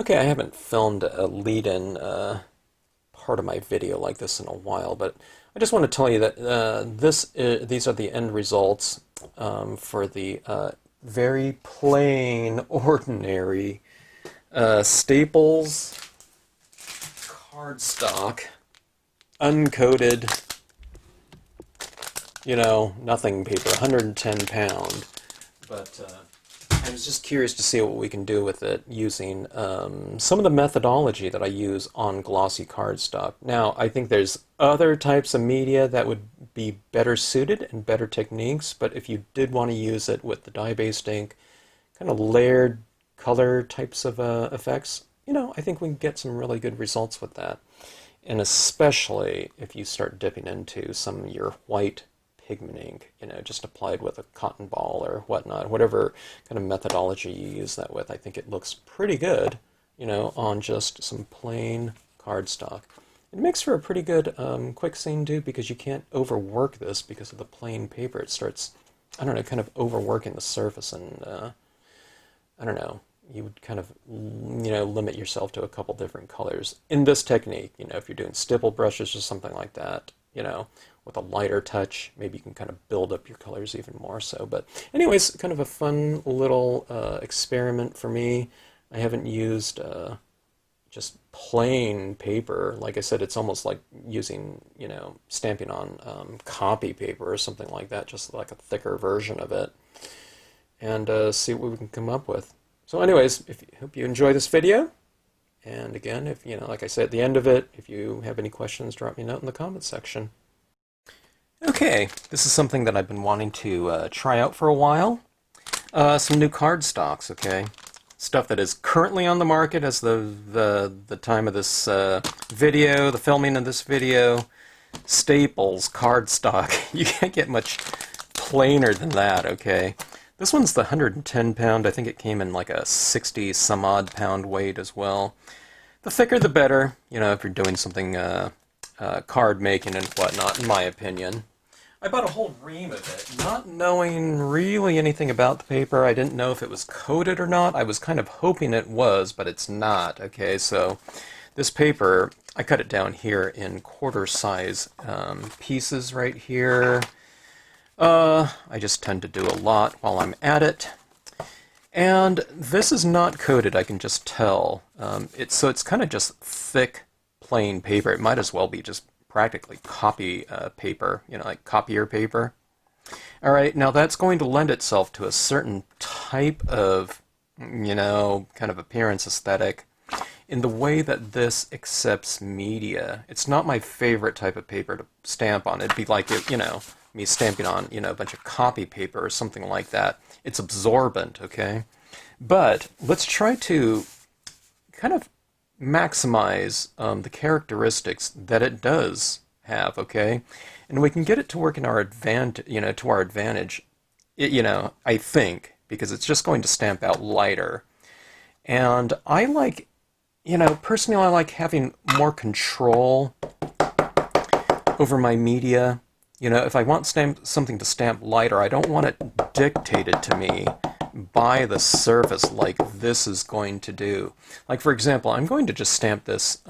Okay, I haven't filmed a lead-in part of my video like this in a while, but I just want to tell you that these are the end results for the very plain, ordinary Staples cardstock, uncoated, nothing paper, 110 pound. But I was just curious to see what we can do with it using some of the methodology that I use on glossy cardstock. Now, I think there's other types of media that would be better suited and better techniques, but if you did want to use it with the dye-based ink, kind of layered color types of effects, I think we can get some really good results with that. And especially if you start dipping into some of your white pigment ink, just applied with a cotton ball or whatnot, whatever kind of methodology you use that with. I think it looks pretty good, on just some plain cardstock. It makes for a pretty good quick scene too, because you can't overwork this because of the plain paper. It starts, I don't know, kind of overworking the surface, and I don't know, you would kind of, limit yourself to a couple different colors in this technique. If you're doing stipple brushes or something like that, with a lighter touch, maybe you can kind of build up your colors even more so. But anyways, kind of a fun little experiment for me. I haven't used just plain paper. Like I said, it's almost like using, stamping on copy paper or something like that, just like a thicker version of it, and see what we can come up with. So anyways, hope you enjoy this video. And again, if, like I said at the end of it, if you have any questions, drop me a note in the comments section. Okay, this is something that I've been wanting to try out for a while. Some new cardstocks, okay? Stuff that is currently on the market as the time of this video, the filming of this video. Staples cardstock. You can't get much plainer than that, okay? This one's the 110 pound. I think it came in like a 60 some odd pound weight as well. The thicker the better, if you're doing something card making and whatnot, in my opinion. I bought a whole ream of it, not knowing really anything about the paper. I didn't know if it was coated or not. I was kind of hoping it was, but it's not. Okay, so this paper, I cut it down here in quarter size pieces right here. I just tend to do a lot while I'm at it. And this is not coated, I can just tell. So it's kind of just thick, plain paper. It might as well be just practically copy paper, like copier paper. All right, now that's going to lend itself to a certain type of, kind of appearance aesthetic in the way that this accepts media. It's not my favorite type of paper to stamp on. It'd be like, me stamping on, a bunch of copy paper or something like that. It's absorbent, okay? But let's try to kind of maximize the characteristics that it does have, okay? And we can get it to work in our to our advantage, I think, because it's just going to stamp out lighter. And I like, personally I like having more control over my media. If I want something to stamp lighter, I don't want it dictated to me by the surface like this is going to do. Like, for example, I'm going to just stamp this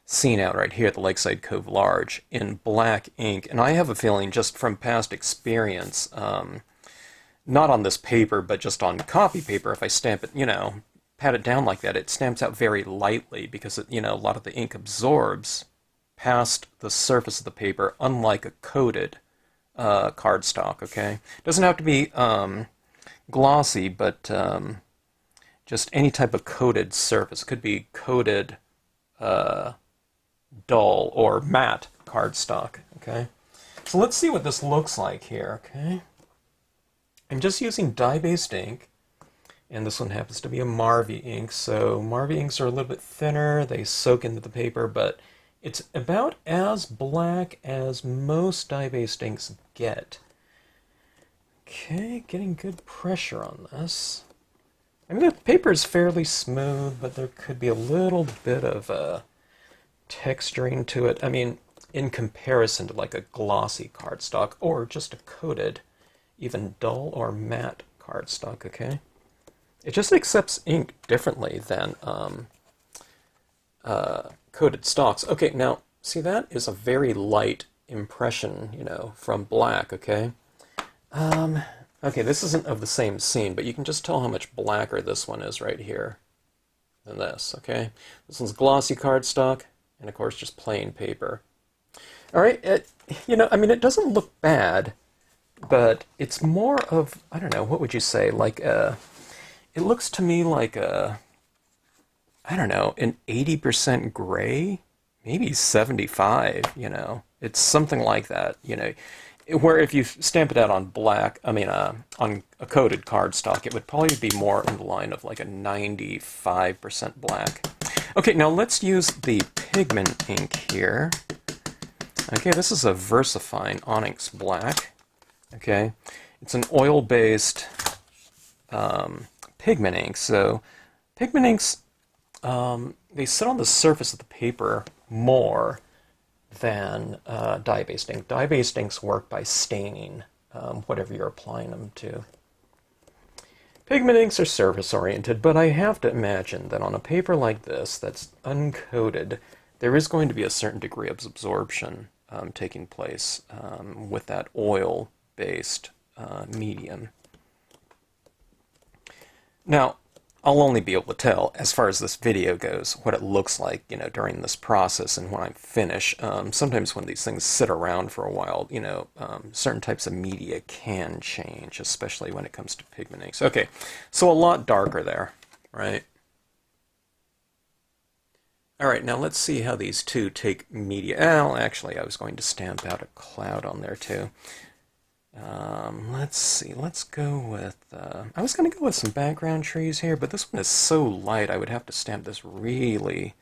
scene out right here at the Lakeside Cove Lg in black ink, and I have a feeling just from past experience, not on this paper, but just on copy paper, if I stamp it, pat it down like that, it stamps out very lightly because, a lot of the ink absorbs past the surface of the paper, unlike a coated cardstock, okay? It doesn't have to be glossy, but just any type of coated surface. It could be coated dull or matte cardstock, okay? So let's see what this looks like here, okay? I'm just using dye-based ink, and this one happens to be a Marvy ink, so Marvy inks are a little bit thinner, they soak into the paper, but it's about as black as most dye-based inks get. Okay, getting good pressure on this. I mean, the paper is fairly smooth, but there could be a little bit of texturing to it. I mean, in comparison to like a glossy cardstock or just a coated, even dull or matte cardstock, okay? It just accepts ink differently than coated stocks. Okay, now, see, that is a very light impression, you know, from black, okay? Okay, this isn't of the same scene, but you can just tell how much blacker this one is right here than this, okay? This one's glossy cardstock, and of course just plain paper. All right, you know, I mean, it doesn't look bad, but it's more of, I don't know, what would you say, like it looks to me like I don't know, an 80% gray, maybe 75, you know. It's something like that, you know. Where if you stamp it out on black, I mean, on a coated cardstock, it would probably be more in the line of like a 95% black. Okay, now let's use the pigment ink here. Okay, this is a VersaFine Onyx Black. Okay, it's an oil-based pigment ink. So pigment inks, they sit on the surface of the paper more than dye-based ink. Dye-based inks work by staining whatever you're applying them to. Pigment inks are surface-oriented, but I have to imagine that on a paper like this that's uncoated, there is going to be a certain degree of absorption taking place with that oil-based medium. Now, I'll only be able to tell, as far as this video goes, what it looks like, you know, during this process and when I finish. Sometimes when these things sit around for a while, you know, certain types of media can change, especially when it comes to pigment inks. Okay, so a lot darker there, right? All right, now let's see how these two take media. Well, actually, I was going to stamp out a cloud on there too. Let's see, let's go with, I was going to go with some background trees here, but this one is so light, I would have to stamp this really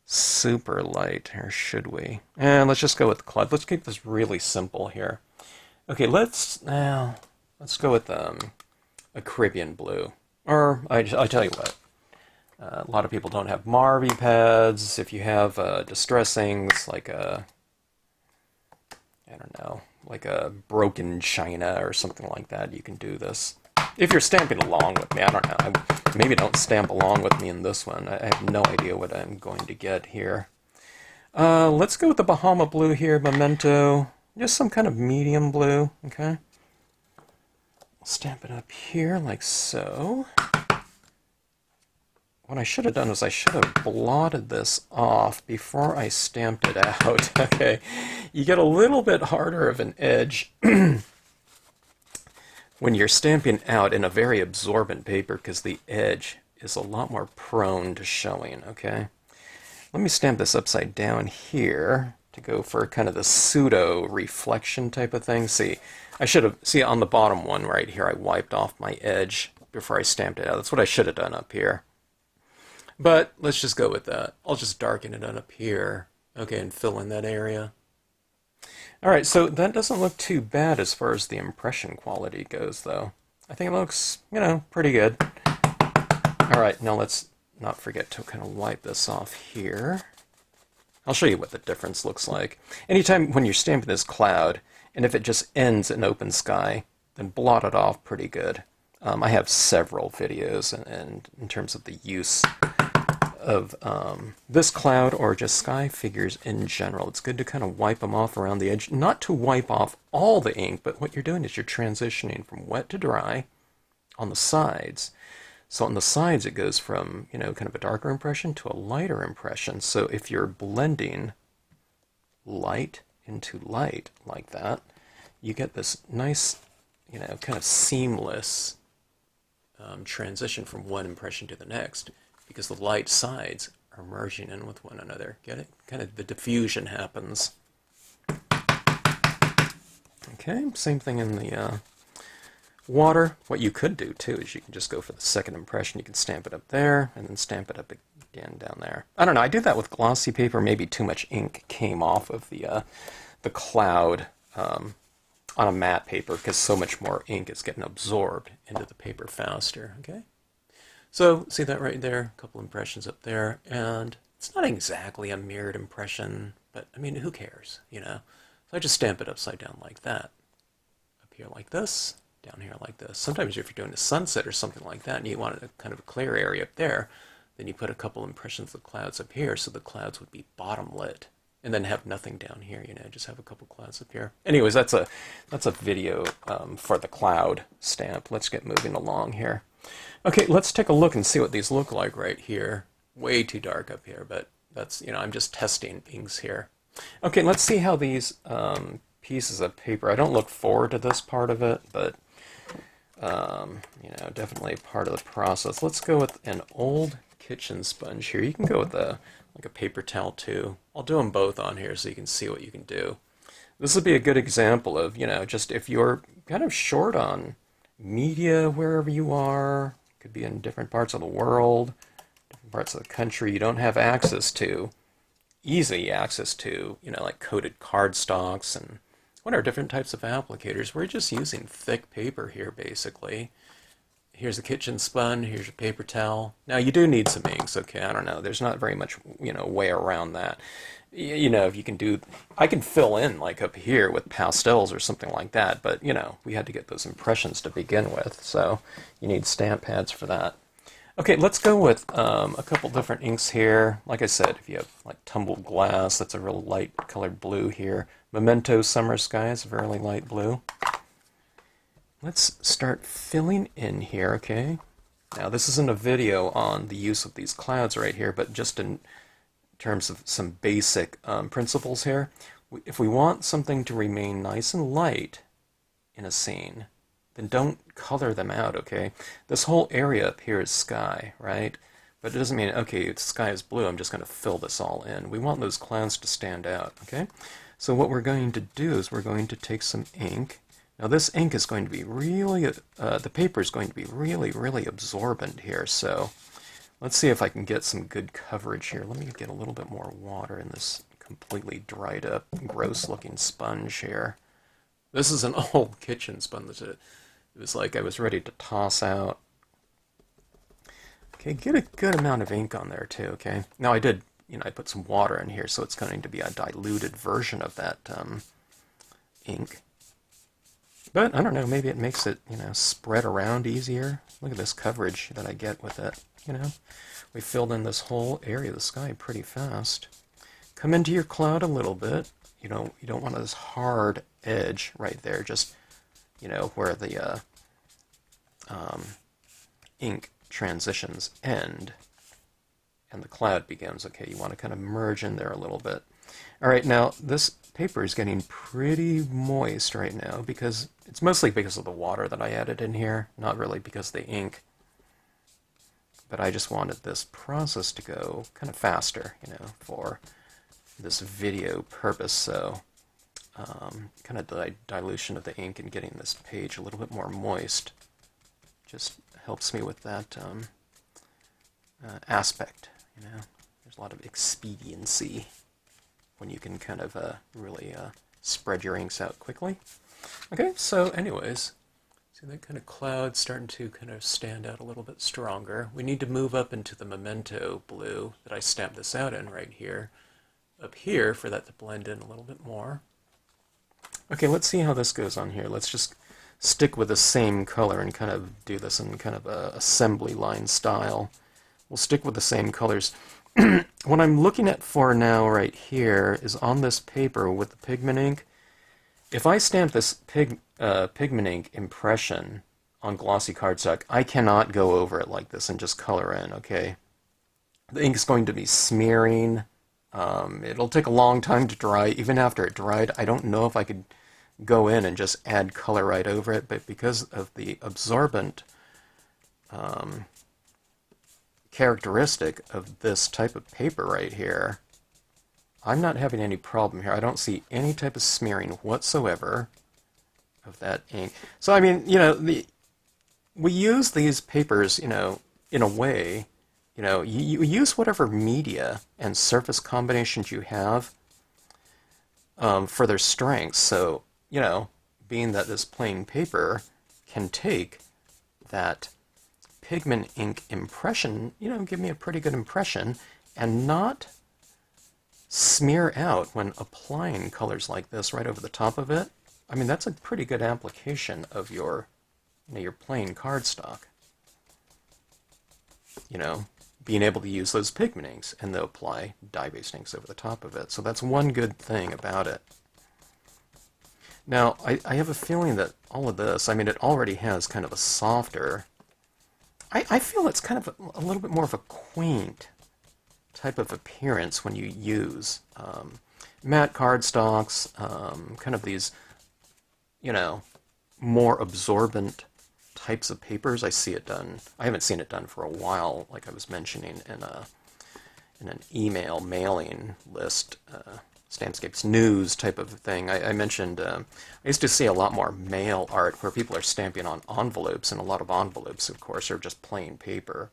super light, or should we? And let's just go with the cloud. Let's keep this really simple here. Okay, let's go with a Caribbean blue. Or, I tell you what, a lot of people don't have Marvy pads. If you have distressings, like a, I don't know, like a broken china or something like that, you can do this. If you're stamping along with me, I don't know. Maybe don't stamp along with me in this one. I have no idea what I'm going to get here. Let's go with the Bahama blue here, Memento. Just some kind of medium blue, okay? I'll stamp it up here like so. What I should have done is I should have blotted this off before I stamped it out. Okay, you get a little bit harder of an edge when you're stamping out in a very absorbent paper because the edge is a lot more prone to showing, okay? Let me stamp this upside down here to go for kind of the pseudo reflection type of thing. See, I should have, see on the bottom one right here, I wiped off my edge before I stamped it out. That's what I should have done up here. But let's just go with that. I'll just darken it up here, okay, and fill in that area. All right, so that doesn't look too bad as far as the impression quality goes, though. I think it looks, you know, pretty good. All right, now let's not forget to kind of wipe this off here. I'll show you what the difference looks like. Anytime when you're stamping this cloud, and if it just ends in open sky, then blot it off pretty good. I have several videos and in terms of the use of this cloud or just sky figures in general. It's good to kind of wipe them off around the edge. Not to wipe off all the ink, but what you're doing is you're transitioning from wet to dry on the sides. So on the sides it goes from, you know, kind of a darker impression to a lighter impression. So if you're blending light into light like that, you get this nice, you know, kind of seamless transition from one impression to the next, because the light sides are merging in with one another. Get it? Kind of the diffusion happens. Okay, same thing in the water. What you could do too is you can just go for the second impression. You can stamp it up there and then stamp it up again down there. I don't know, I do that with glossy paper. Maybe too much ink came off of the cloud on a matte paper because so much more ink is getting absorbed into the paper faster. Okay, so see that right there, a couple impressions up there, and it's not exactly a mirrored impression, but I mean, who cares, you know? So I just stamp it upside down like that. Up here like this, down here like this. Sometimes if you're doing a sunset or something like that and you want a kind of a clear area up there, then you put a couple impressions of the clouds up here so the clouds would be bottom lit. And then have nothing down here, you know, just have a couple clouds up here. Anyways, that's a video for the cloud stamp. Let's get moving along here. Okay, let's take a look and see what these look like right here. Way too dark up here, but that's, you know, I'm just testing inks here. Okay, let's see how these pieces of paper, I don't look forward to this part of it, but, you know, definitely part of the process. Let's go with an old kitchen sponge here. You can go with like a paper towel too. I'll do them both on here so you can see what you can do. This would be a good example of, you know, just if you're kind of short on media wherever you are, could be in different parts of the world, different parts of the country, you don't have access to, easy access to, you know, like coated cardstocks and whatever different types of applicators. We're just using thick paper here basically. Here's a kitchen sponge, here's your paper towel. Now you do need some inks, okay, I don't know, there's not very much, you know, way around that. You know, if you can do, I can fill in like up here with pastels or something like that, but you know, we had to get those impressions to begin with, so you need stamp pads for that. Okay, let's go with a couple different inks here. Like I said, if you have like tumbled glass, that's a real light colored blue here. Memento Summer Sky is a very light blue. Let's start filling in here, okay? Now this isn't a video on the use of these clouds right here, but just in terms of some basic principles here. If we want something to remain nice and light in a scene, then don't color them out, okay? This whole area up here is sky, right? But it doesn't mean, okay, the sky is blue, I'm just going to fill this all in. We want those clouds to stand out, okay? So what we're going to do is we're going to take some ink. Now this ink is going to be really, the paper is going to be really absorbent here, so let's see if I can get some good coverage here. Let me get a little bit more water in this completely dried up, gross looking sponge here. This is an old kitchen sponge. It was like I was ready to toss out. Okay, get a good amount of ink on there too, okay? Now I did, you know, I put some water in here, so it's going to be a diluted version of that ink. But, I don't know, maybe it makes it, you know, spread around easier. Look at this coverage that I get with it, you know. We filled in this whole area of the sky pretty fast. Come into your cloud a little bit. You don't want this hard edge right there, just, you know, where the ink transitions end and the cloud begins. Okay, you want to kind of merge in there a little bit. All right, now this paper is getting pretty moist right now because it's mostly because of the water that I added in here, not really because of the ink. But I just wanted this process to go kind of faster, you know, for this video purpose. So kind of the dilution of the ink and getting this page a little bit more moist just helps me with that aspect, you know. There's a lot of expediency when you can kind of really spread your inks out quickly. Okay, so anyways, see that kind of cloud starting to kind of stand out a little bit stronger. We need to move up into the Memento blue that I stamped this out in right here, up here for that to blend in a little bit more. Okay, let's see how this goes on here. Let's just stick with the same color and kind of do this in kind of a assembly line style. We'll stick with the same colors. What I'm looking at for now right here is on this paper with the pigment ink. If I stamp this pigment ink impression on glossy cardstock, I cannot go over it like this and just color in, okay? The ink is going to be smearing. It'll take a long time to dry. Even after it dried, I don't know if I could go in and just add color right over it, but because of the absorbent characteristic of this type of paper right here, I'm not having any problem here. I don't see any type of smearing whatsoever of that ink. So, I mean, you know, we use these papers, you know, in a way, you know, you use whatever media and surface combinations you have for their strengths. So, you know, being that this plain paper can take that pigment ink impression, you know, give me a pretty good impression and not smear out when applying colors like this right over the top of it. I mean, that's a pretty good application of your your plain cardstock. Being able to use those pigment inks and they'll apply dye-based inks over the top of it. So that's one good thing about it. Now, I have a feeling that all of this, it already has kind of a softer, I feel it's kind of a little bit more of a quaint type of appearance when you use matte cardstocks, kind of these, more absorbent types of papers. I see it done. I haven't seen it done for a while, like I was mentioning in an email mailing list, Stampscapes news type of thing. I mentioned I used to see a lot more mail art where people are stamping on envelopes, and a lot of envelopes, of course, are just plain paper.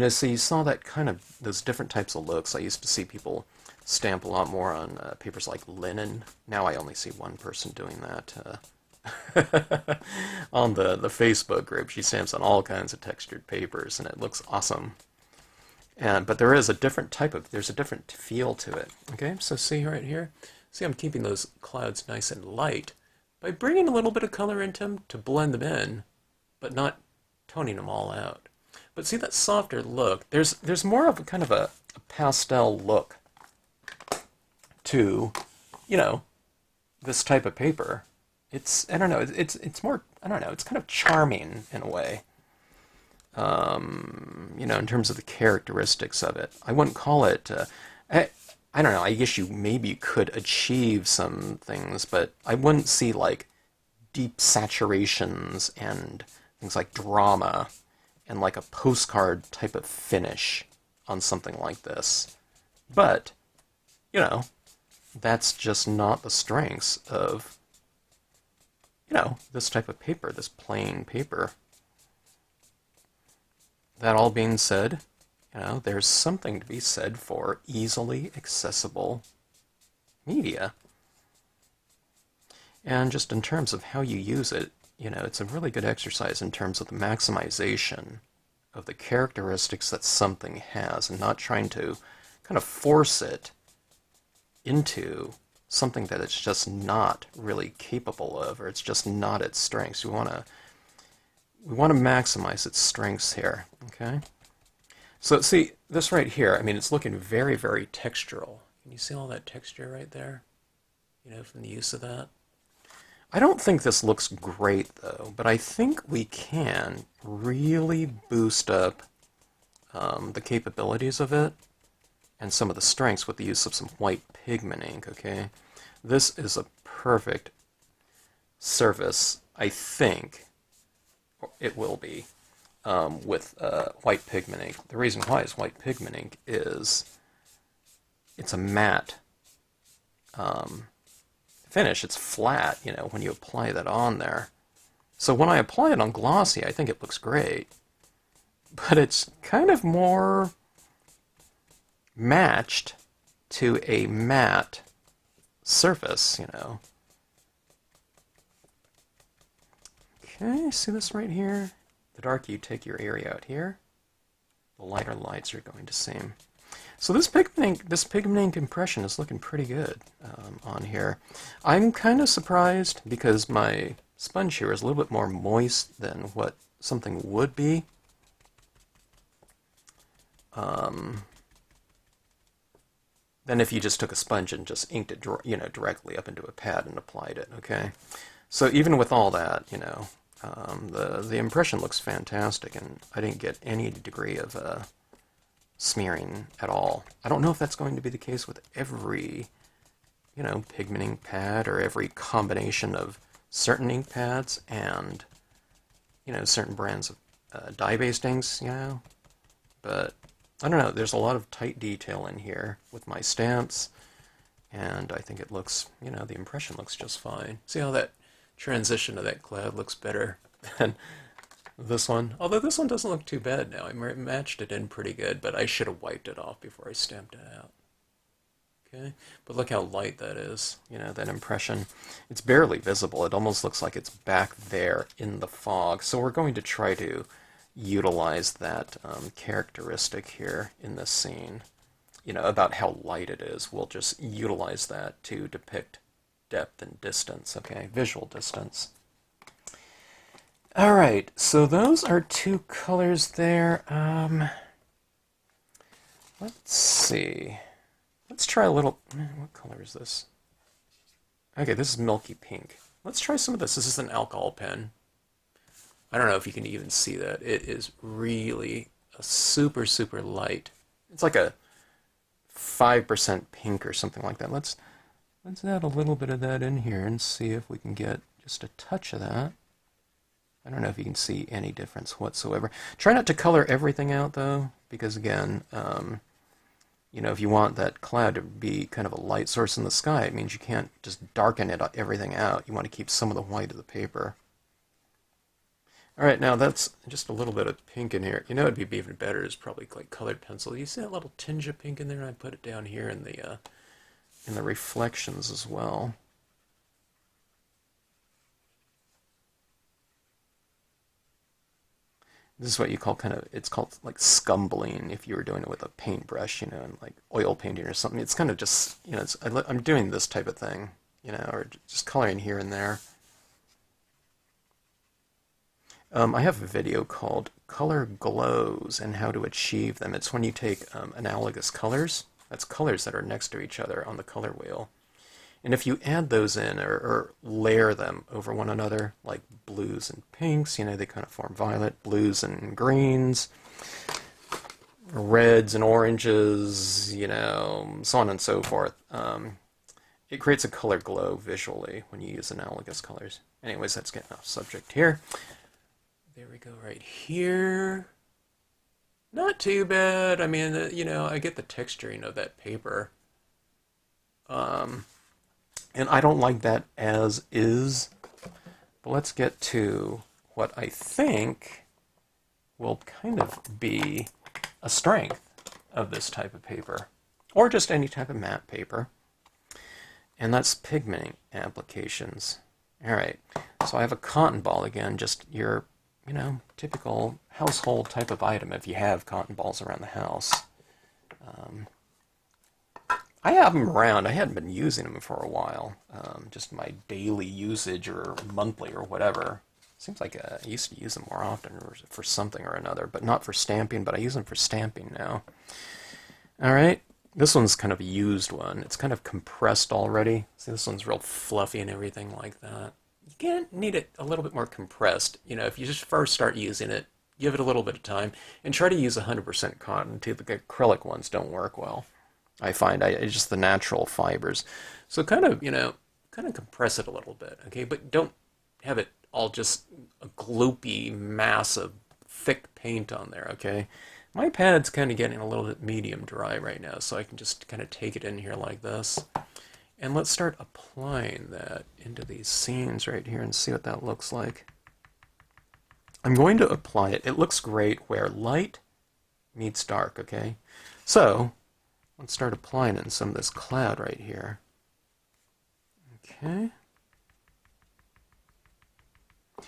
So you saw that kind of those different types of looks. I used to see people stamp a lot more on papers like linen. Now I only see one person doing that. On the Facebook group, she stamps on all kinds of textured papers, and it looks awesome. But there's a different feel to it. Okay, so see right here? See, I'm keeping those clouds nice and light by bringing a little bit of color into them to blend them in, but not toning them all out. But see that softer look? There's more of a kind of a pastel look to, this type of paper. I don't know, it's more, I don't know, it's kind of charming in a way. In terms of the characteristics of it. I wouldn't call it, I don't know, I guess maybe you could achieve some things, but I wouldn't see like deep saturations and things like drama and like a postcard type of finish on something like this. But, that's just not the strengths of, this type of paper, this plain paper. That all being said, there's something to be said for easily accessible media. And just in terms of how you use it, it's a really good exercise in terms of the maximization of the characteristics that something has, and not trying to kind of force it into something that it's just not really capable of, or it's just not its strengths. We want to maximize its strengths here, okay? So see, this right here, it's looking very, very textural. Can you see all that texture right there? From the use of that? I don't think this looks great, though, but I think we can really boost up the capabilities of it and some of the strengths with the use of some white pigment ink, okay? This is a perfect surface, I think, it will be, with white pigment ink. The reason why is white pigment ink is it's a matte finish. It's flat, when you apply that on there. So when I apply it on glossy, I think it looks great. But it's kind of more matched to a matte surface, Okay, see this right here? The darker you take your area out here, the lighter lights are going to seem. So this pigment ink impression is looking pretty good on here. I'm kind of surprised because my sponge here is a little bit more moist than what something would be. Than if you just took a sponge and just inked it, directly up into a pad and applied it. Okay, so even with all that, the impression looks fantastic, and I didn't get any degree of smearing at all. I don't know if that's going to be the case with every, pigment ink pad, or every combination of certain ink pads and, certain brands of dye-based inks, but I don't know, there's a lot of tight detail in here with my stamps, and I think it looks, the impression looks just fine. See how that transition of that cloud looks better than this one? Although this one doesn't look too bad now. I matched it in pretty good, but I should have wiped it off before I stamped it out. Okay, but look how light that is, that impression. It's barely visible. It almost looks like it's back there in the fog. So we're going to try to utilize that characteristic here in this scene, about how light it is. We'll just utilize that to depict depth and distance, okay, visual distance. Alright, so those are two colors there. Let's see. Let's try a little... What color is this? Okay, this is Milky Pink. Let's try some of this. This is an alcohol pen. I don't know if you can even see that. It is really a super, super light. It's like a 5% pink or something like that. Let's add a little bit of that in here and see if we can get just a touch of that. I don't know if you can see any difference whatsoever. Try not to color everything out, though, because, again, you know, if you want that cloud to be kind of a light source in the sky, it means you can't just darken everything out. You want to keep some of the white of the paper. All right, now that's just a little bit of pink in here. You know, it'd be even better is probably like colored pencil. You see that little tinge of pink in there? I put it down here in the reflections as well. This is what you call it's called like scumbling if you were doing it with a paintbrush, you know, and like oil painting or something. It's kind of just, you know, I'm doing this type of thing, you know, or just coloring here and there. I have a video called Color Glows and How to Achieve Them. It's when you take analogous colors, that's colors that are next to each other on the color wheel. And if you add those in or layer them over one another, like blues and pinks, you know, they kind of form violet, blues and greens, reds and oranges, you know, so on and so forth. It creates a color glow visually when you use analogous colors. Anyways, that's getting off subject here. There we go right here. Not too bad. I mean, you know, I get the texturing of that paper. And I don't like that as is. But let's get to what I think will kind of be a strength of this type of paper, or just any type of matte paper. And that's Pigment Applications. All right, so I have a cotton ball again, just your, you know, typical household type of item if you have cotton balls around the house. I have them around. I hadn't been using them for a while. Just my daily usage or monthly or whatever. Seems like I used to use them more often for something or another, but not for stamping, but I use them for stamping now. All right. This one's kind of a used one. It's kind of compressed already. See, this one's real fluffy and everything like that. You can't need it a little bit more compressed. You know, if you just first start using it, give it a little bit of time, and try to use 100% cotton too. The acrylic ones don't work well. I find it's just the natural fibers. So kind of, you know, kind of compress it a little bit, okay? But don't have it all just a gloopy mass of thick paint on there, okay? My pad's kind of getting a little bit medium dry right now, so I can just kind of take it in here like this. And let's start applying that into these seams right here and see what that looks like. I'm going to apply it. It looks great where light meets dark, okay? So let's start applying it in some of this cloud right here. Okay.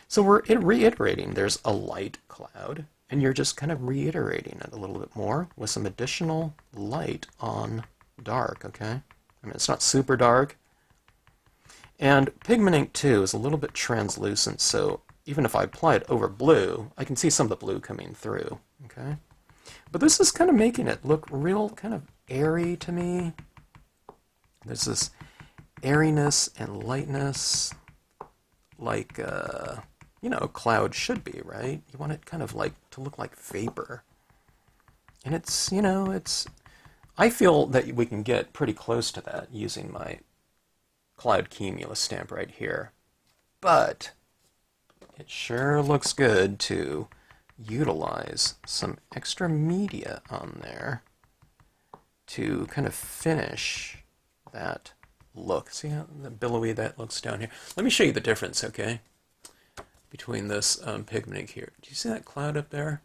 So we're reiterating. There's a light cloud, and you're just kind of reiterating it a little bit more with some additional light on dark, okay? I mean, it's not super dark. And Pigment Ink, too, is a little bit translucent, so even if I apply it over blue, I can see some of the blue coming through, okay? But this is kind of making it look real kind of airy to me. There's this airiness and lightness like, you know, a cloud should be, right? You want it kind of like to look like vapor. And it's, you know, I feel that we can get pretty close to that using my Cloud Cumulus stamp right here. But it sure looks good to utilize some extra media on there to kind of finish that look. See how the billowy that looks down here? Let me show you the difference, okay, between this Pigment Ink here. Do you see that cloud up there?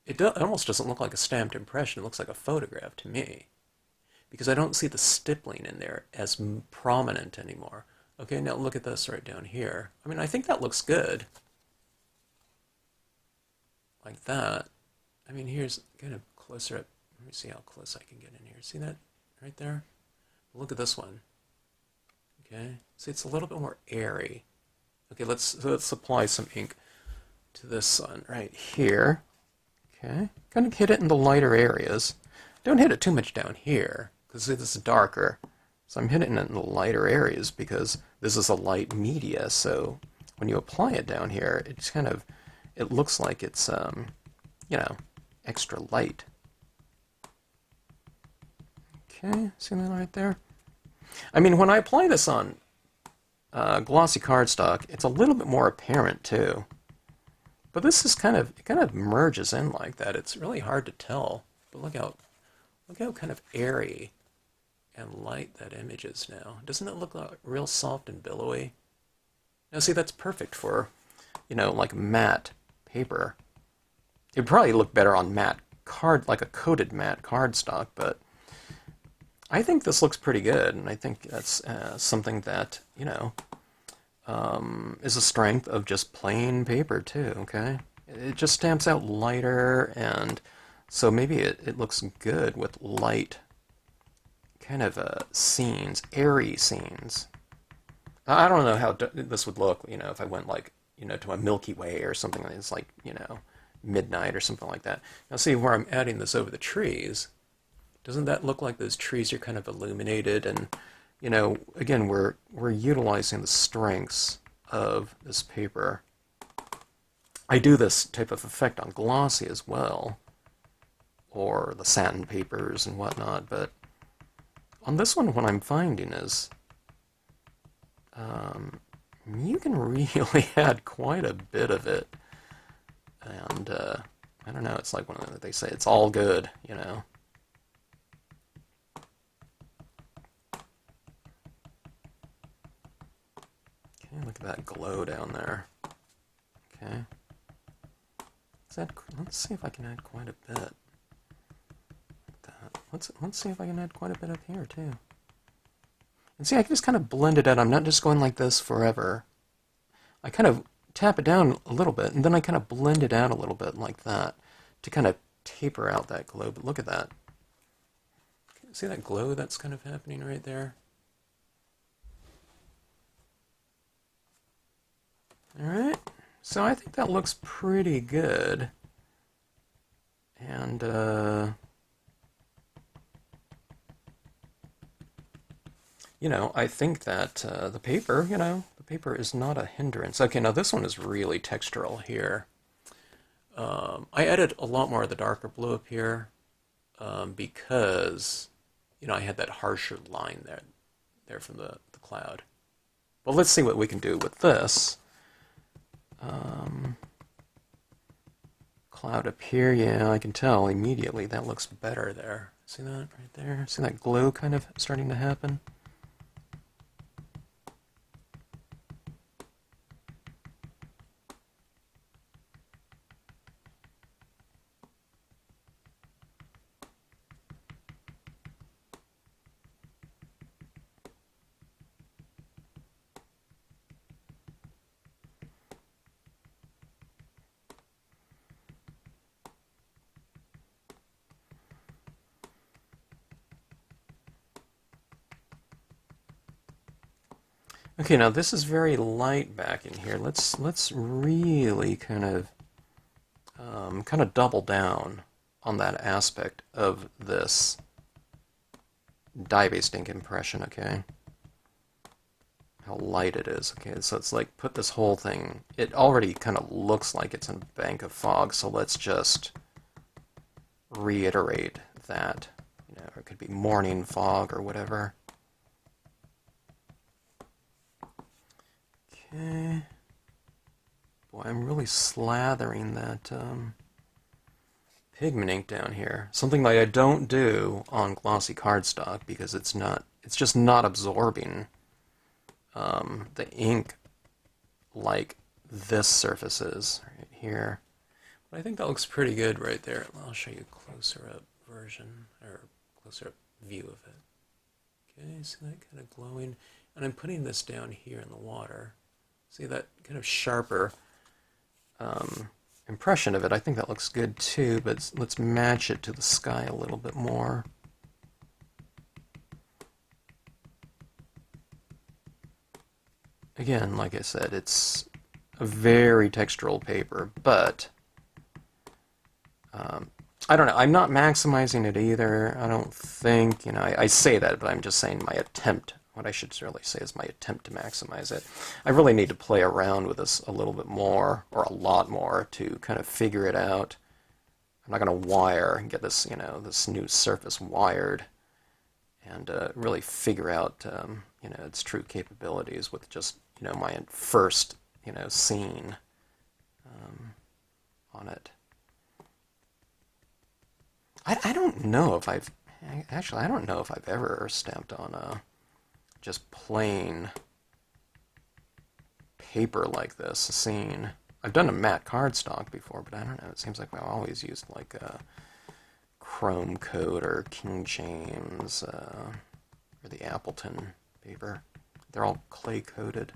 It almost doesn't look like a stamped impression. It looks like a photograph to me, because I don't see the stippling in there as prominent anymore. Okay, now look at this right down here. I mean, I think that looks good. Like that. I mean, here's kind of closer up. Let me see how close I can get in here. See that right there? Look at this one. Okay, see, it's a little bit more airy. Okay, let's apply some ink. to this one right here. Okay, kind of hit it in the lighter areas. Don't hit it too much down here, because this is darker. So I'm hitting it in the lighter areas because this is a light media, so when you apply it down here, it's kind of, it looks like it's, you know, extra light. Okay, see that right there? I mean, when I apply this on glossy cardstock, it's a little bit more apparent too. But this is kind of, it kind of merges in like that. It's really hard to tell. But look how kind of airy and light that image is now. Doesn't it look like real soft and billowy? Now see, that's perfect for, you know, like matte paper. It'd probably look better on matte card, like a coated matte cardstock, but I think this looks pretty good, and I think that's something that, you know, is a strength of just plain paper too, okay? It just stamps out lighter, and so maybe it looks good with light kind of scenes, airy scenes. I don't know how this would look, you know, if I went like, you know, to a Milky Way or something that's like, you know, midnight or something like that. Now see where I'm adding this over the trees. Doesn't that look like those trees are kind of illuminated? And, you know, again, we're utilizing the strengths of this paper. I do this type of effect on glossy as well, or the satin papers and whatnot, but on this one, what I'm finding is you can really add quite a bit of it. And I don't know, it's like when they say it's all good, you know. Okay, look at that glow down there. Okay. Let's see if I can add quite a bit. Let's see if I can add quite a bit up here too. And see, I can just kind of blend it out. I'm not just going like this forever. I kind of tap it down a little bit, and then I kind of blend it out a little bit like that to kind of taper out that glow. But look at that. See that glow that's kind of happening right there? Alright, so I think that looks pretty good. And, you know, I think that the paper, you know, the paper is not a hindrance. Okay, now this one is really textural here. I added a lot more of the darker blue up here because, you know, I had that harsher line there from the cloud. Well, let's see what we can do with this. Cloud up here, yeah, I can tell immediately that looks better there. See that right there? See that glow kind of starting to happen? Okay, now this is very light back in here. Let's really kind of double down on that aspect of this dye-based ink impression. Okay, how light it is. Okay, so it's like put this whole thing. It already kind of looks like it's in a bank of fog. So let's just reiterate that. You know, it could be morning fog or whatever. Okay. Boy, I'm really slathering that pigment ink down here. Something that I don't do on glossy cardstock because it's just not absorbing the ink like this surface is right here. But I think that looks pretty good right there. I'll show you a closer up version, or closer up view of it. Okay, see that kind of glowing? And I'm putting this down here in the water. See that kind of sharper impression of it. I think that looks good too, but let's match it to the sky a little bit more. Again, like I said, it's a very textural paper, but I don't know. I'm not maximizing it either. I don't think, I say that, but I'm just saying my attempt. What I should really say is my attempt to maximize it. I really need to play around with this a little bit more, or a lot more, to kind of figure it out. I'm not going to wire and get this, this new surface wired and really figure out, its true capabilities with just, my first, scene on it. I don't know if I've, actually, I don't know if I've ever stamped on just plain paper like this, a scene. I've done a matte cardstock before, but I don't know, it seems like I've always used like a Chrome Coat or King James or the Appleton paper. They're all clay coated.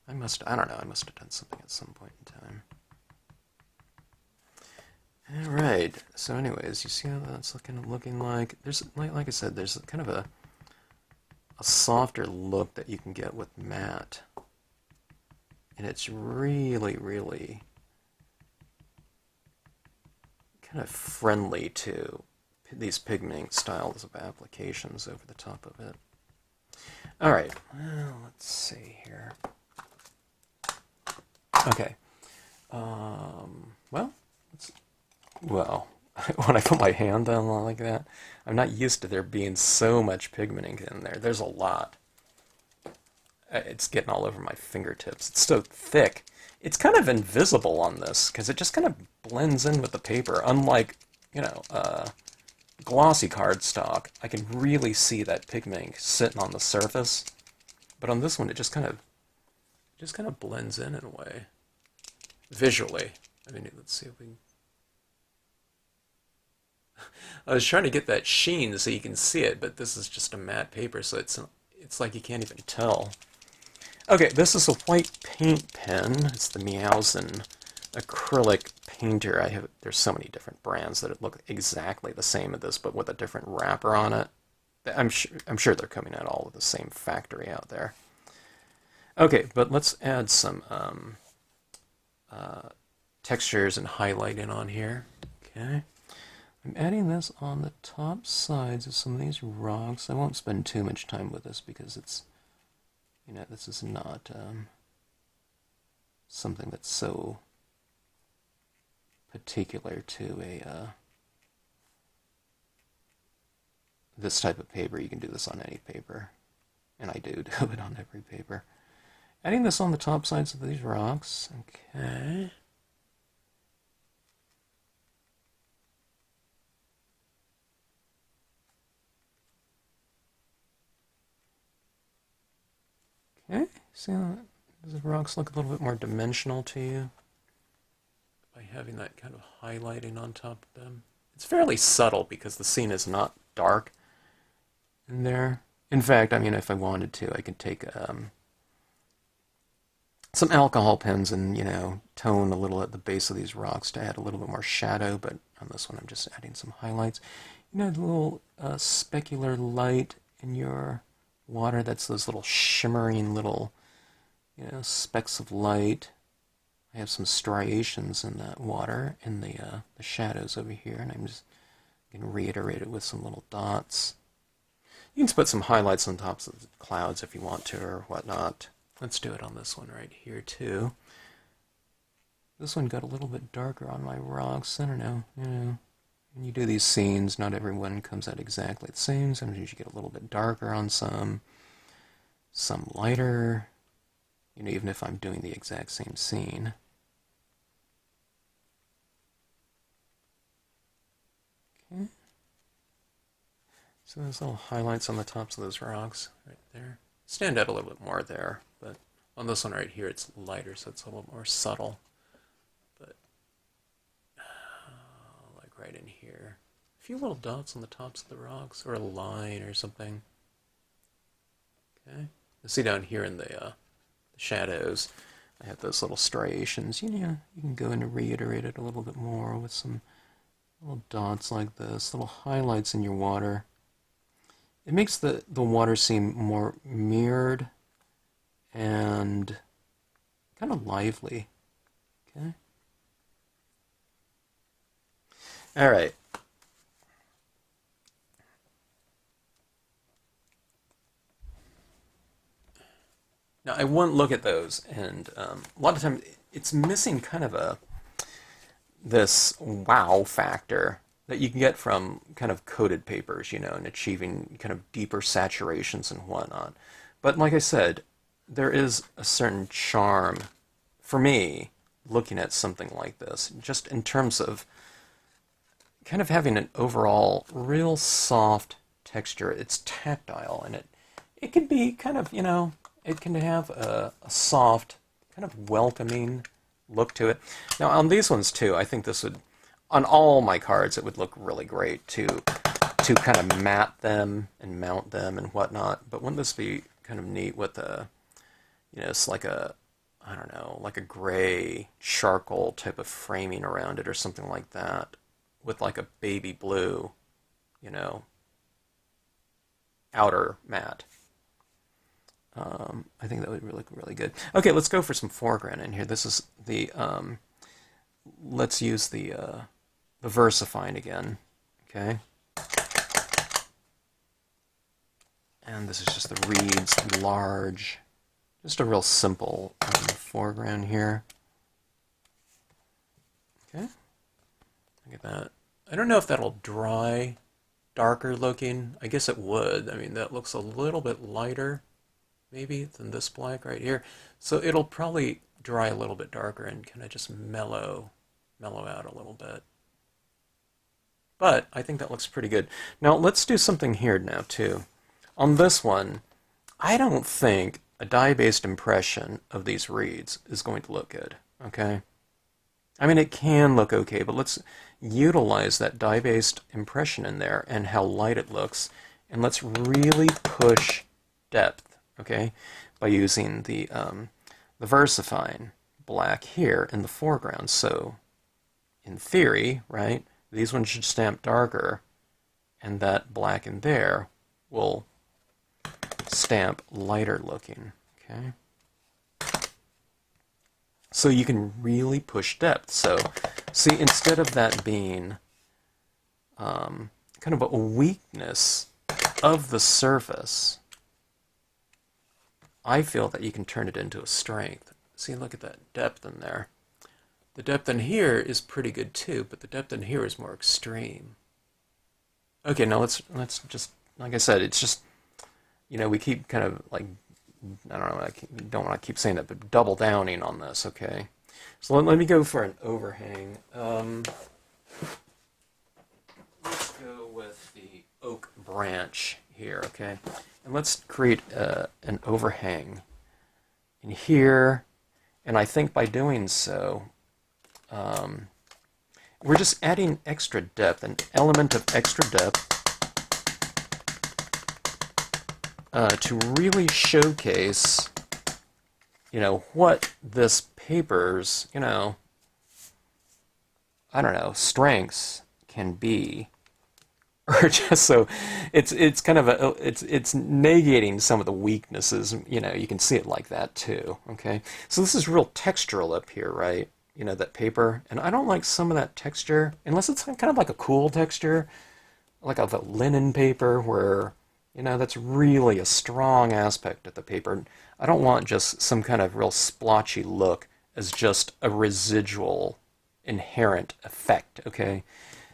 I don't know, I must have done something at some point in time. Alright, so anyways, you see how that's looking like? There's, like I said, there's kind of a softer look that you can get with matte. And it's really, really kind of friendly to these Pigment Ink styles of applications over the top of it. Alright, well, let's see here. Okay. Well, when I put my hand down like that, I'm not used to there being so much pigment ink in there. There's a lot. It's getting all over my fingertips. It's so thick. It's kind of invisible on this, because it just kind of blends in with the paper. Unlike, glossy cardstock, I can really see that pigment ink sitting on the surface. But on this one, it just kind of blends in a way. Visually. I mean, let's see if we can... I was trying to get that sheen so you can see it, but this is just a matte paper, so it's like you can't even tell. Okay, this is a white paint pen. It's the Miaosun acrylic painter. There's so many different brands that look exactly the same as this, but with a different wrapper on it. I'm sure they're coming out all of the same factory out there. Okay, but let's add some textures and highlighting on here. Okay. I'm adding this on the top sides of some of these rocks. I won't spend too much time with this because it's, this is not something that's so particular to this type of paper. You can do this on any paper, and I do it on every paper. Adding this on the top sides of these rocks. Okay. Okay, see how does the rocks look a little bit more dimensional to you by having that kind of highlighting on top of them? It's fairly subtle because the scene is not dark in there. In fact, I mean, if I wanted to, I could take some alcohol pens and, tone a little at the base of these rocks to add a little bit more shadow, but on this one I'm just adding some highlights. The little specular light in your water, that's those little shimmering little, specks of light. I have some striations in that water in the shadows over here, and I'm just going to reiterate it with some little dots. You can put some highlights on tops of the clouds if you want to, or whatnot. Let's do it on this one right here, too. This one got a little bit darker on my rocks. I don't know, when you do these scenes, not everyone comes out exactly the same. Sometimes you get a little bit darker on some lighter, even if I'm doing the exact same scene. Okay. So there's little highlights on the tops of those rocks right there. Stand out a little bit more there, but on this one right here it's lighter, so it's a little more subtle. But like right in here, a few little dots on the tops of the rocks, or a line or something. Okay, you see down here in the shadows, I have those little striations. You can go in and reiterate it a little bit more with some little dots like this, little highlights in your water. It makes the water seem more mirrored and kind of lively. Okay. All right. Now I won't look at those, and a lot of times it's missing kind of this wow factor that you can get from kind of coated papers, and achieving kind of deeper saturations and whatnot. But like I said, there is a certain charm for me looking at something like this, just in terms of kind of having an overall real soft texture. It's tactile, and it can be kind of, it can have a soft, kind of welcoming look to it. Now on these ones too, I think this would, on all my cards, it would look really great to kind of matte them and mount them and whatnot. But wouldn't this be kind of neat with it's like I don't know, like a gray charcoal type of framing around it or something like that, with like a baby blue, outer matte. I think that would look really good. Okay, let's go for some foreground in here. This is the, let's use the VersaFine again, okay? And this is just the reeds, large, just a real simple foreground here. Okay, look at that. I don't know if that'll dry darker looking. I guess it would. I mean, that looks a little bit lighter maybe than this black right here. So it'll probably dry a little bit darker and kind of just mellow out a little bit. But I think that looks pretty good. Now let's do something here now too. On this one, I don't think a dye-based impression of these reeds is going to look good, okay? I mean, it can look okay, but let's utilize that dye-based impression in there and how light it looks, and let's really push depth, okay, by using the VersaFine black here in the foreground. So, in theory, right, these ones should stamp darker, and that black in there will stamp lighter looking, okay? So you can really push depth. So, see, instead of that being kind of a weakness of the surface, I feel that you can turn it into a strength. See, look at that depth in there. The depth in here is pretty good too, but the depth in here is more extreme. Okay, now let's just, like I said, it's just, we keep kind of like, I don't know, I don't want to keep saying that, but double downing on this, okay? So let me go for an overhang. Let's go with the oak branch here, okay? And let's create an overhang in here, and I think by doing so, we're just adding extra depth, an element of extra depth, to really showcase, what this paper's, I don't know, strengths can be, or just so it's kind of it's negating some of the weaknesses. You can see it like that too. Okay, so this is real textural up here, right? That paper, and I don't like some of that texture unless it's kind of like a cool texture, like of a linen paper where. That's really a strong aspect of the paper. I don't want just some kind of real splotchy look as just a residual inherent effect, okay?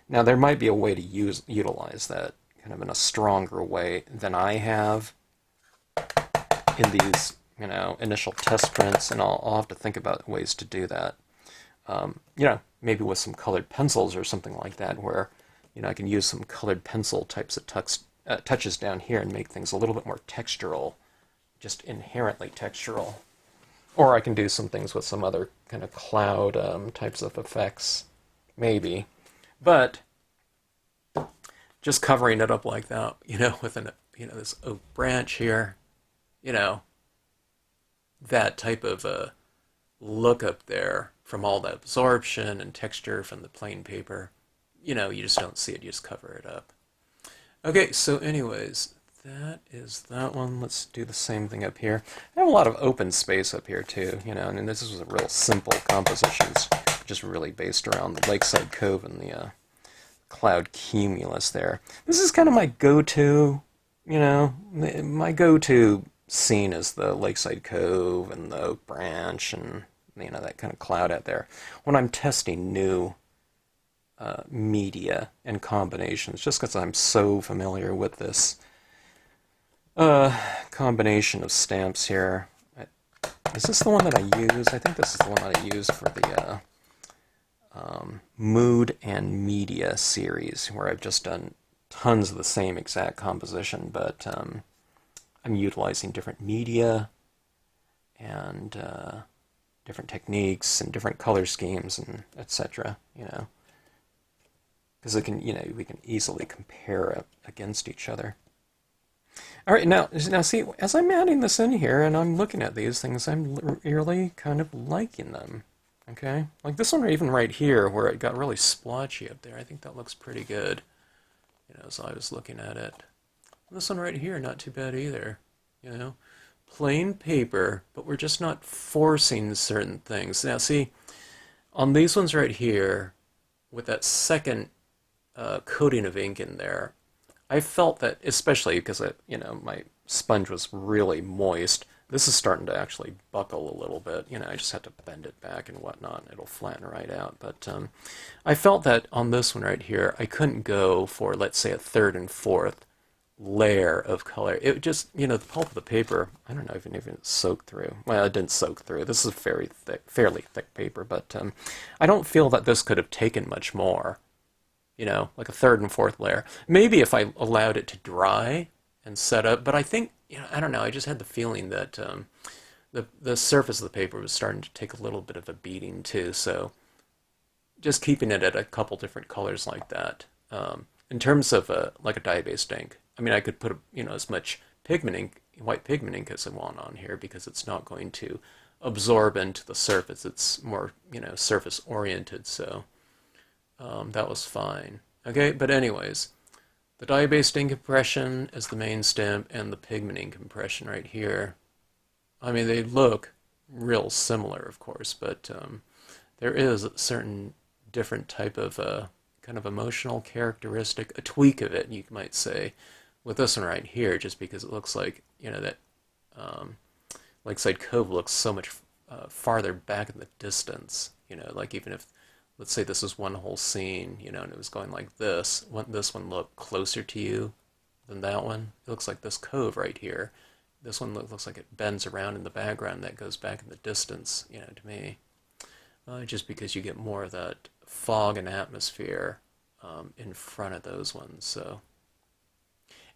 Now, there might be a way to utilize that kind of in a stronger way than I have in these, initial test prints, and I'll have to think about ways to do that. Maybe with some colored pencils or something like that where, I can use some colored pencil types of touches down here and make things a little bit more textural, just inherently textural. Or I can do some things with some other kind of cloud types of effects, maybe. But just covering it up like that, with this oak branch here, that type of look up there from all the absorption and texture from the plain paper, you just don't see it, you just cover it up. Okay, so anyways, that is that one. Let's do the same thing up here. I have a lot of open space up here too, you know, and this was a real simple compositions, just really based around the Lakeside Cove and the cloud cumulus there. This is kind of my go-to, you know, my go-to scene is the Lakeside Cove and the Oak Branch and, you know, that kind of cloud out there. When I'm testing new media and combinations, just because I'm so familiar with this combination of stamps here. Is this the one that I use? I think this is the one that I used for the Mood and Media series, where I've just done tons of the same exact composition, but I'm utilizing different media and different techniques and different color schemes and etc. You know, because it can, you know, we can easily compare against each other. All right, now see, as I'm adding this in here and I'm looking at these things, I'm really kind of liking them. Okay, like this one, or even right here where it got really splotchy up there. I think that looks pretty good. You know, as I was looking at it. This one right here, not too bad either. You know, plain paper, but we're just not forcing certain things. Now, see, on these ones right here, with that second coating of ink in there, I felt that, especially because you know, my sponge was really moist. This is starting to actually buckle a little bit. You know, I just have to bend it back and whatnot, and it'll flatten right out. But I felt that on this one right here, I couldn't go for, let's say, a third and fourth layer of color. It just, you know, the pulp of the paper, I don't know if it soaked through. Well, it didn't soak through. This is fairly thick paper, but I don't feel that this could have taken much more. You know, like a third and fourth layer. Maybe if I allowed it to dry and set up, but I think, you know, I don't know, I just had the feeling that the surface of the paper was starting to take a little bit of a beating too, so just keeping it at a couple different colors like that. In terms of like a dye-based ink, I mean, I could put, you know, as much pigment ink, white pigment ink as I want on here, because it's not going to absorb into the surface. It's more, you know, surface oriented, so that was fine. Okay, but anyways, the dye-based ink impression is the main stamp, and the pigment ink impression right here. I mean, they look real similar, of course, but there is a certain different type of kind of emotional characteristic, a tweak of it, you might say, with this one right here, just because it looks like, you know, that Lakeside Cove looks so much farther back in the distance. You know, like even if, let's say this is one whole scene, you know, and it was going like this, wouldn't this one look closer to you than that one? It looks like this cove right here. This one looks like it bends around in the background, that goes back in the distance, you know, to me. Just because you get more of that fog and atmosphere in front of those ones, so.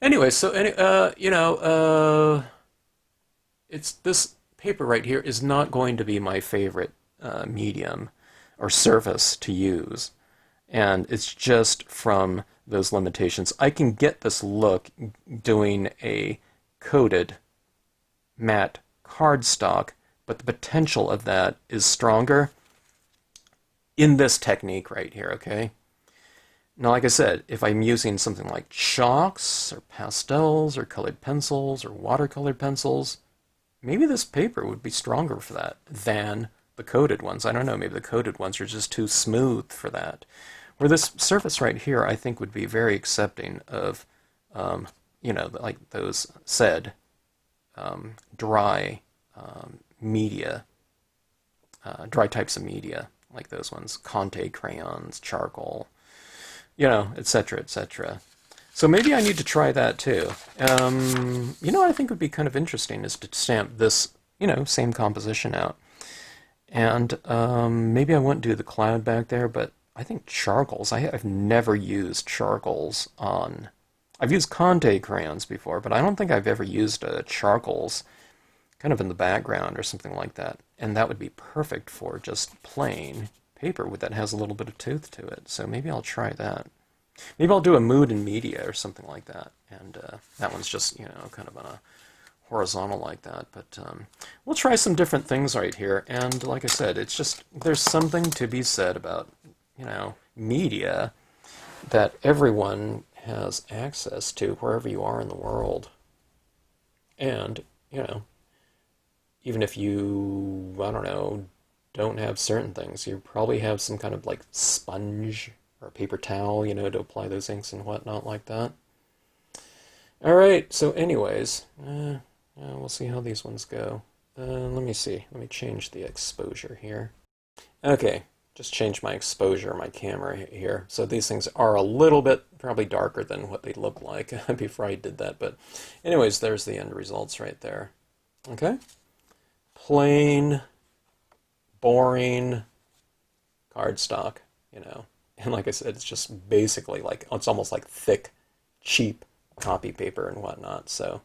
Anyway, so, you know, it's this paper right here is not going to be my favorite medium or surface to use, and it's just from those limitations. I can get this look doing a coated matte cardstock, but the potential of that is stronger in this technique right here, okay? Now, like I said, if I'm using something like chalks or pastels or colored pencils or watercolor pencils, maybe this paper would be stronger for that than the coated ones. I don't know, maybe the coated ones are just too smooth for that. Where this surface right here, I think, would be very accepting of, you know, like those said, dry media, dry types of media, like those ones, Conte crayons, charcoal, you know, etc., etc. So maybe I need to try that too. You know what I think would be kind of interesting is to stamp this, you know, same composition out. And maybe I wouldn't do the cloud back there, but I think charcoals, I've never used charcoals on... I've used Conte crayons before, but I don't think I've ever used charcoals kind of in the background or something like that. And that would be perfect for just plain paper that has a little bit of tooth to it. So maybe I'll try that. Maybe I'll do a mood and media or something like that. And that one's just, you know, kind of on a horizontal like that. But we'll try some different things right here. And like I said, it's just, there's something to be said about, you know, media that everyone has access to wherever you are in the world. And, even if you, I don't know, don't have certain things, you probably have some kind of like sponge or paper towel, to apply those inks and whatnot like that. All right, so anyways, we'll see how these ones go. Let me see. Let me change the exposure here. Okay, just change my exposure, my camera here. So these things are a little bit probably darker than what they look like before I did that. But anyways, there's the end results right there. Okay? Plain, boring cardstock, And like I said, it's just basically like, it's almost like thick, cheap copy paper and whatnot. So,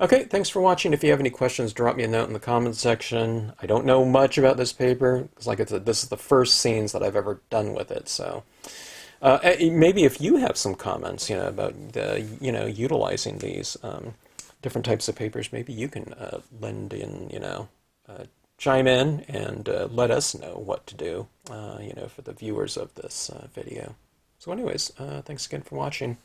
okay, thanks for watching. If you have any questions, drop me a note in the comments section. I don't know much about this paper, because like I said, this is the first scenes that I've ever done with it. So, maybe if you have some comments, about utilizing these different types of papers, maybe you can lend in, chime in and let us know what to do, for the viewers of this video. So anyways, thanks again for watching.